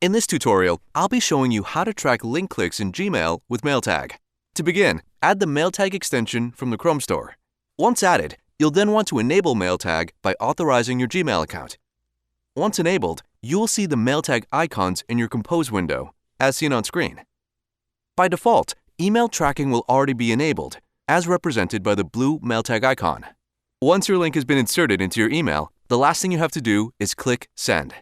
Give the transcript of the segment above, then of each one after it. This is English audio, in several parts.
In this tutorial, I'll be showing you how to track link clicks in Gmail with MailTag. To begin, add the MailTag extension from the Chrome Store. Once added, you'll then want to enable MailTag by authorizing your Gmail account. Once enabled, you will see the MailTag icons in your Compose window, as seen on screen. By default, email tracking will already be enabled, as represented by the blue MailTag icon. Once your link has been inserted into your email, the last thing you have to do is click Send.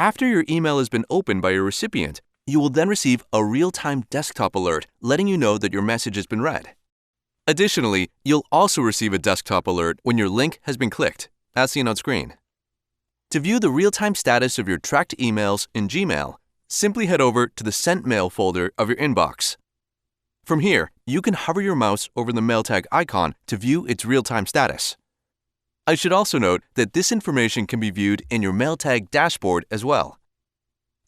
After your email has been opened by your recipient, you will then receive a real-time desktop alert letting you know that your message has been read. Additionally, you'll also receive a desktop alert when your link has been clicked, as seen on screen. To view the real-time status of your tracked emails in Gmail, simply head over to the Sent Mail folder of your inbox. From here, you can hover your mouse over the MailTag icon to view its real-time status. I should also note that this information can be viewed in your MailTag dashboard as well.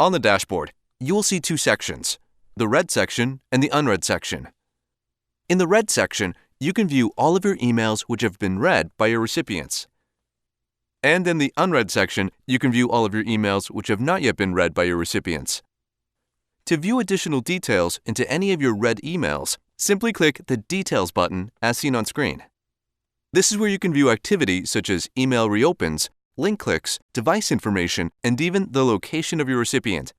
On the dashboard, you will see two sections, the read section and the unread section. In the read section, you can view all of your emails which have been read by your recipients. And in the unread section, you can view all of your emails which have not yet been read by your recipients. To view additional details into any of your read emails, simply click the Details button as seen on screen. This is where you can view activity such as email reopens, link clicks, device information, and even the location of your recipient.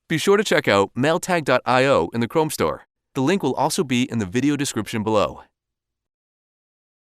Be sure to check out mailtag.io in the Chrome Store. The link will also be in the video description below.